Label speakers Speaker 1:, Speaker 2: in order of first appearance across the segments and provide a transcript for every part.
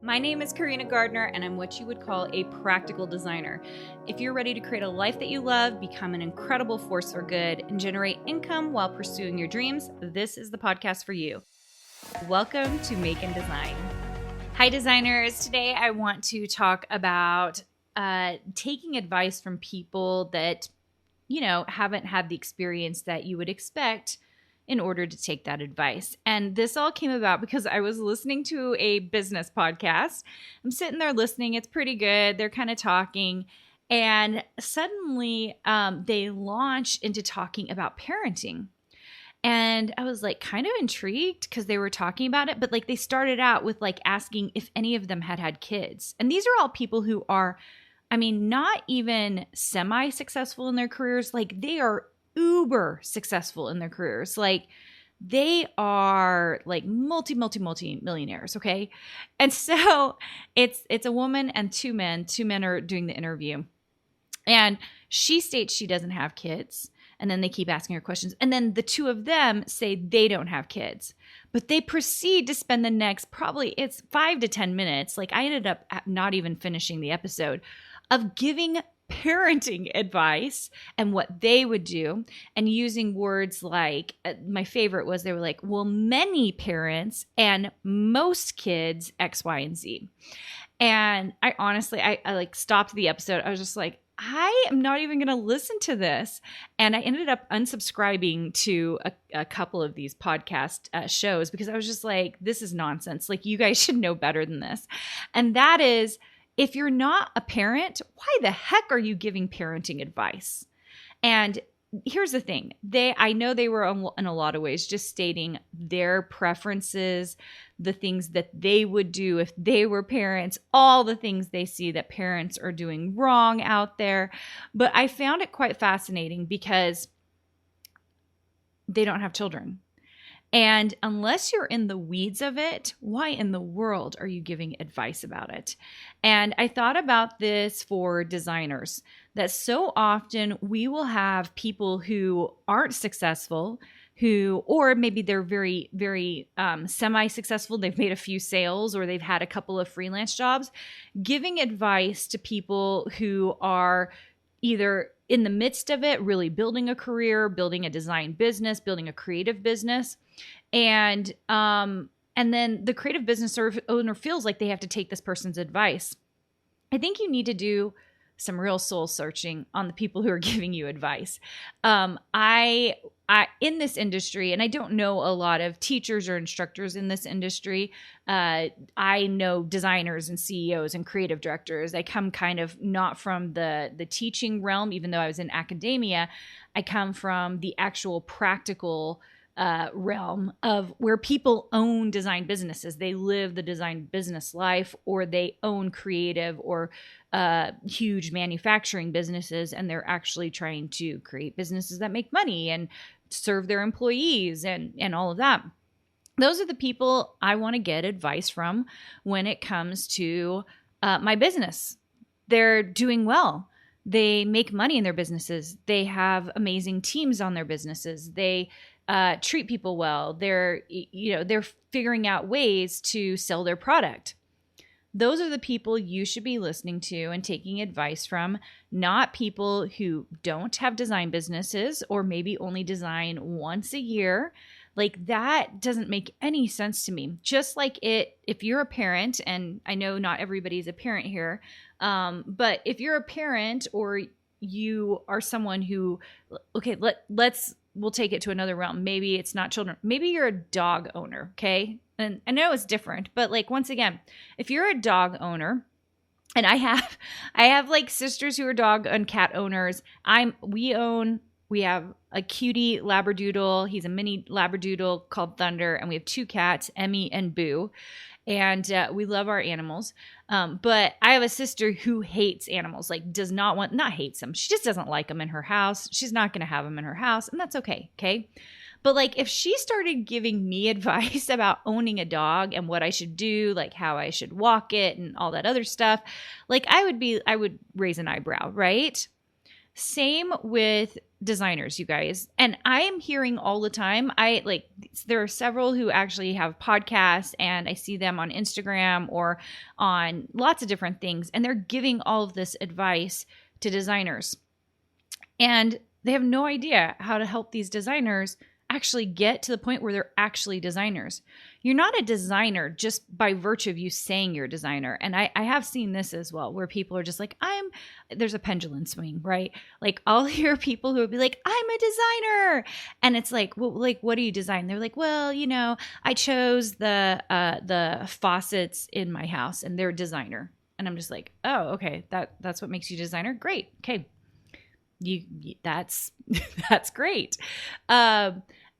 Speaker 1: My name is Carina Gardner, and I'm what you would call a practical designer. If you're ready to create a life that you love, become an incredible force for good, and generate income while pursuing your dreams, this is the podcast for you. Welcome to Make and Design. Hi, designers. Today I want to talk about taking advice from people that, haven't had the experience that you would expect in order to take that advice. And this all came about because I was listening to a business podcast. I'm sitting there listening. It's pretty good. They're kind of talking. And suddenly they launch into talking about parenting. And I was kind of intrigued because they were talking about it. But they started out with asking if any of them had kids. And these are all people who are, not even semi-successful in their careers. They are uber successful in their careers. They are multi millionaires. Okay. And so it's a woman and two men. Two men are doing the interview. And she states she doesn't have kids. And then they keep asking her questions. And then the two of them say they don't have kids. But they proceed to spend the next, probably it's 5 to 10 minutes. I ended up not even finishing the episode of giving parenting advice and what they would do, and using words like, my favorite was, they were like, well, many parents and most kids, X, Y, and Z. And I honestly, I stopped the episode. I was just like, I am not even going to listen to this. And I ended up unsubscribing to a couple of these podcast shows because I was just like, this is nonsense. You guys should know better than this. And that is, if you're not a parent, why the heck are you giving parenting advice? And here's the thing. I know they were in a lot of ways just stating their preferences, the things that they would do if they were parents, all the things they see that parents are doing wrong out there. But I found it quite fascinating because they don't have children. And unless you're in the weeds of it, why in the world are you giving advice about it? And I thought about this for designers, that so often we will have people who aren't successful, or maybe they're very, very semi-successful. They've made a few sales or they've had a couple of freelance jobs, giving advice to people who are either in the midst of it, really building a career, building a design business, building a creative business. And then the creative business owner feels like they have to take this person's advice. I think you need to do some real soul searching on the people who are giving you advice. I in this industry, and I don't know a lot of teachers or instructors in this industry. I know designers and CEOs and creative directors. I come kind of not from the teaching realm, even though I was in academia. I come from the actual practical realm of where people own design businesses. They live the design business life, or they own creative or huge manufacturing businesses, and they're actually trying to create businesses that make money and serve their employees and all of that. Those are the people I want to get advice from when it comes to my business. They're doing well. They make money in their businesses. They have amazing teams on their businesses. They treat people well. They're figuring out ways to sell their product. Those are the people you should be listening to and taking advice from, not people who don't have design businesses or maybe only design once a year. That doesn't make any sense to me. Just if you're a parent, and I know not everybody's a parent here, but if you're a parent or you are someone who, okay, we'll take it to another realm. Maybe it's not children. Maybe you're a dog owner, okay? And I know it's different, but once again, if you're a dog owner, and I have sisters who are dog and cat owners. We have a cutie Labradoodle. He's a mini Labradoodle called Thunder, and we have two cats, Emmy and Boo. And we love our animals. But I have a sister who hates animals, not hates them. She just doesn't like them in her house. She's not going to have them in her house, and that's okay. Okay. But if she started giving me advice about owning a dog and what I should do, how I should walk it and all that other stuff, I would raise an eyebrow, right? Same with designers, you guys. And I am hearing all the time, there are several who actually have podcasts, and I see them on Instagram or on lots of different things, and they're giving all of this advice to designers. And they have no idea how to help these designers actually get to the point where they're actually designers. You're not a designer just by virtue of you saying you're a designer. And I have seen this as well, where people are just like, there's a pendulum swing, right? Like I'll hear people who will be like, I'm a designer. And it's like, well, like, what do you design? They're like, well, I chose the faucets in my house and they're a designer. And I'm just like, oh, okay. That's what makes you a designer. Great. Okay. That's great.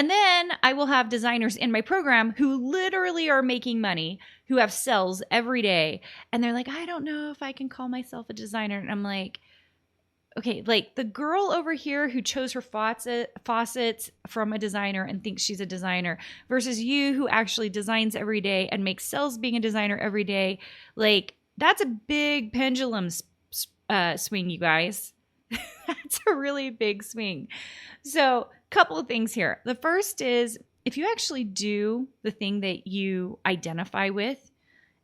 Speaker 1: And then I will have designers in my program who literally are making money, who have sales every day. And they're like, I don't know if I can call myself a designer. And I'm like, okay, like the girl over here who chose her faucets from a designer and thinks she's a designer versus you who actually designs every day and makes sales being a designer every day. Like that's a big pendulum swing, you guys. That's a really big swing. So couple of things here. The first is if you actually do the thing that you identify with,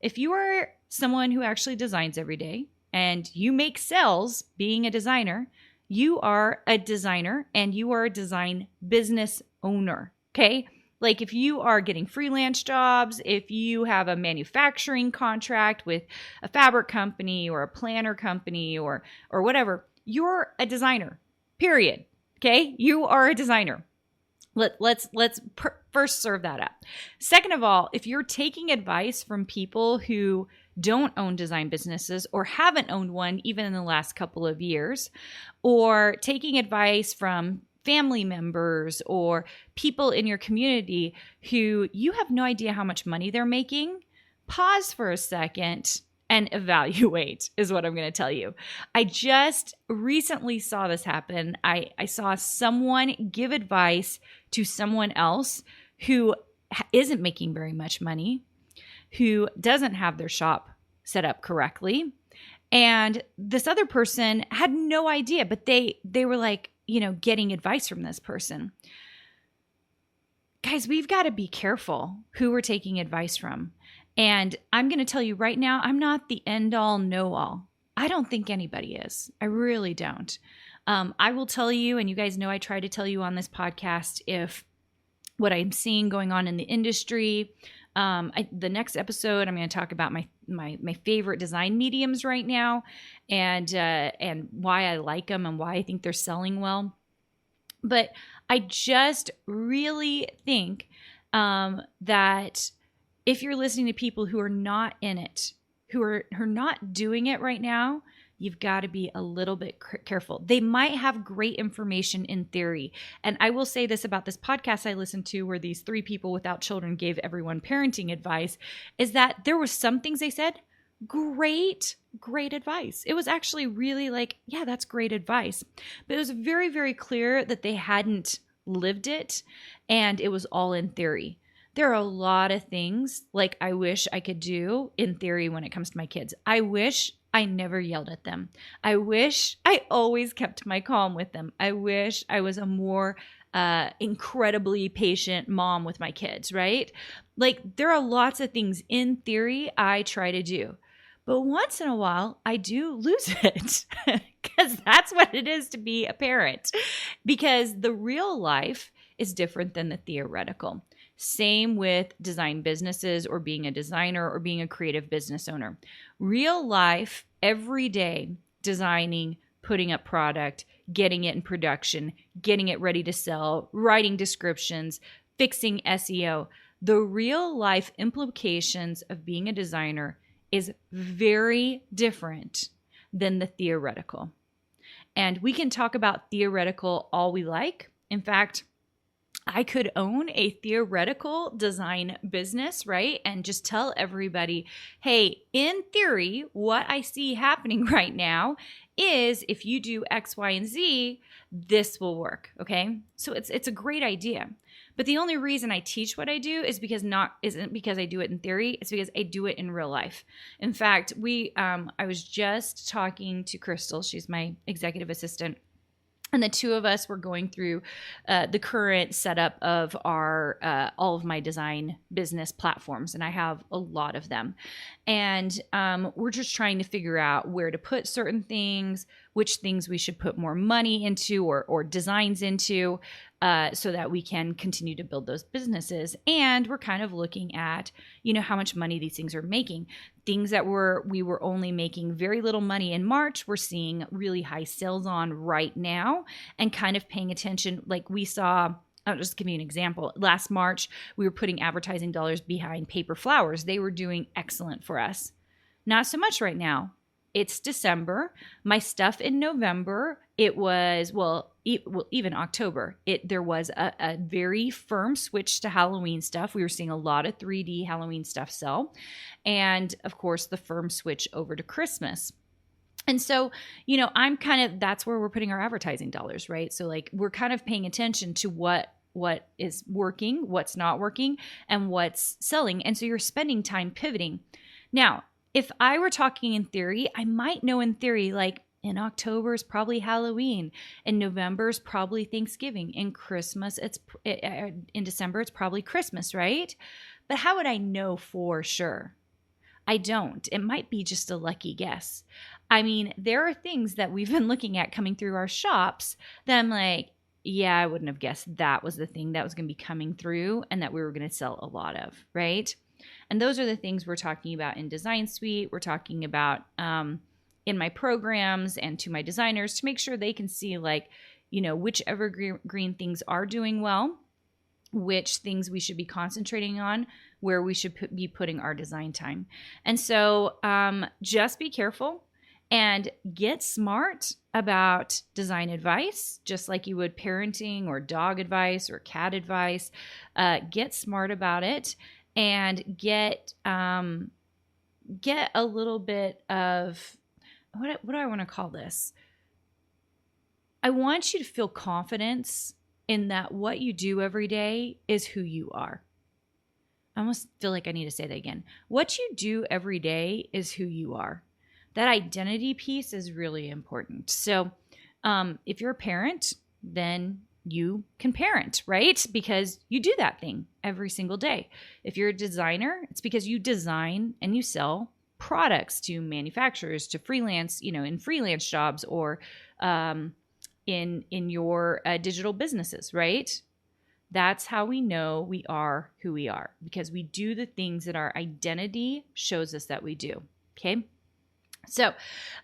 Speaker 1: if you are someone who actually designs every day and you make sales being a designer, you are a designer and you are a design business owner. Okay. Like if you are getting freelance jobs, if you have a manufacturing contract with a fabric company or a planner company or whatever, you're a designer, period. Okay. You are a designer. Let's first serve that up. Second of all, if you're taking advice from people who don't own design businesses or haven't owned one even in the last couple of years, or taking advice from family members or people in your community who you have no idea how much money they're making, pause for a second and evaluate is what I'm going to tell you. I just recently saw this happen. I saw someone give advice to someone else who isn't making very much money, who doesn't have their shop set up correctly. And this other person had no idea, but they were like, getting advice from this person. Guys, we've got to be careful who we're taking advice from. And I'm going to tell you right now, I'm not the end all know all. I don't think anybody is. I really don't. I will tell you, and you guys know I try to tell you on this podcast if what I'm seeing going on in the industry. The next episode, I'm going to talk about my favorite design mediums right now, and why I like them and why I think they're selling well. But I just really think that if you're listening to people who are not in it, who are not doing it right now, you've got to be a little bit careful. They might have great information in theory. And I will say this about this podcast I listened to where these 3 people without children gave everyone parenting advice, is that there were some things they said, great advice. It was actually really like, yeah, that's great advice. But it was very, very clear that they hadn't lived it and it was all in theory. There are a lot of things like I wish I could do in theory when it comes to my kids. I wish I never yelled at them. I wish I always kept my calm with them. I wish I was a more incredibly patient mom with my kids, right? Like there are lots of things in theory I try to do. But once in a while, I do lose it because that's what it is to be a parent. Because the real life is different than the theoretical. Same with design businesses or being a designer or being a creative business owner. Real life, every day, designing, putting up product, getting it in production, getting it ready to sell, writing descriptions, fixing SEO. The real life implications of being a designer is very different than the theoretical. And we can talk about theoretical all we like. In fact, I could own a theoretical design business, right? And just tell everybody, hey, in theory, what I see happening right now is if you do X, Y, and Z, this will work, okay? So it's a great idea. But the only reason I teach what I do isn't because I do it in theory. It's because I do it in real life. In fact, I was just talking to Crystal. She's my executive assistant. And the two of us were going through the current setup of our all of my design business platforms, and I have a lot of them. And we're just trying to figure out where to put certain things, which things we should put more money into or designs into, so that we can continue to build those businesses. And we're kind of looking at, how much money these things are making. Things that we were only making very little money in March, we're seeing really high sales on right now, and kind of paying attention. Like we saw, I'll just give you an example. Last March, we were putting advertising dollars behind paper flowers. They were doing excellent for us. Not so much right now. It's December. My stuff in November, it was, even October, there was a very firm switch to Halloween stuff. We were seeing a lot of 3D Halloween stuff sell. And of course, the firm switch over to Christmas. And so, that's where we're putting our advertising dollars, right? So like we're kind of paying attention to what is working, what's not working, and what's selling. And so you're spending time pivoting. Now, if I were talking in theory, I might know in theory, like in October is probably Halloween, in November is probably Thanksgiving, in December it's probably Christmas, right? But how would I know for sure? I don't. It might be just a lucky guess. I mean, there are things that we've been looking at coming through our shops that I'm like, yeah, I wouldn't have guessed that was the thing that was going to be coming through and that we were going to sell a lot of, right? And those are the things we're talking about in Design Suite. We're talking about in my programs and to my designers to make sure they can see which evergreen things are doing well, which things we should be concentrating on, where we should be putting our design time. And so just be careful and get smart about design advice, just like you would parenting or dog advice or cat advice. Get smart about it. And get a little bit of, what do I want to call this? I want you to feel confidence in that what you do every day is who you are. I almost feel like I need to say that again. What you do every day is who you are. That identity piece is really important. So if you're a parent, then you can parent, right? Because you do that thing every single day. If you're a designer, it's because you design and you sell products to manufacturers, to freelance, in freelance jobs or in your digital businesses, right? That's how we know we are who we are, because we do the things that our identity shows us that we do. Okay. So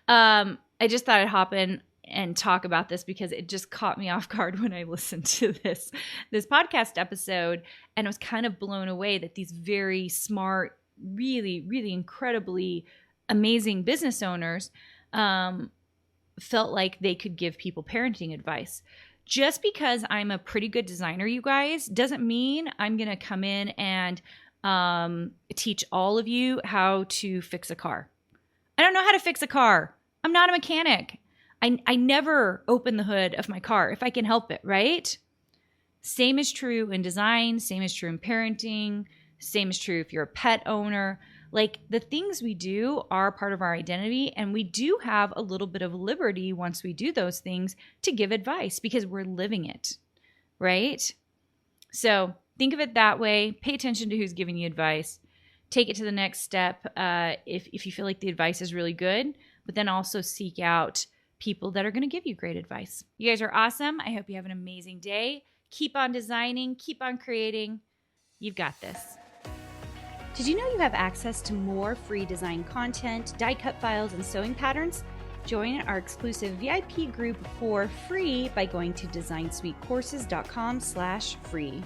Speaker 1: I just thought I'd hop in and talk about this because it just caught me off guard when I listened to this podcast episode, and I was kind of blown away that these very smart, really, really incredibly amazing business owners felt like they could give people parenting advice. Just because I'm a pretty good designer, you guys, doesn't mean I'm going to come in and teach all of you how to fix a car. I don't know how to fix a car. I'm not a mechanic. I never open the hood of my car if I can help it, right? Same is true in design. Same is true in parenting. Same is true if you're a pet owner. Like, the things we do are part of our identity, and we do have a little bit of liberty once we do those things to give advice because we're living it, right? So think of it that way. Pay attention to who's giving you advice. Take it to the next step if you feel like the advice is really good, but then also seek out people that are going to give you great advice. You guys are awesome. I hope you have an amazing day. Keep on designing. Keep on creating. You've got this. Did you know you have access to more free design content, die cut files, and sewing patterns? Join our exclusive VIP group for free by going to designsuitecourses.com/free.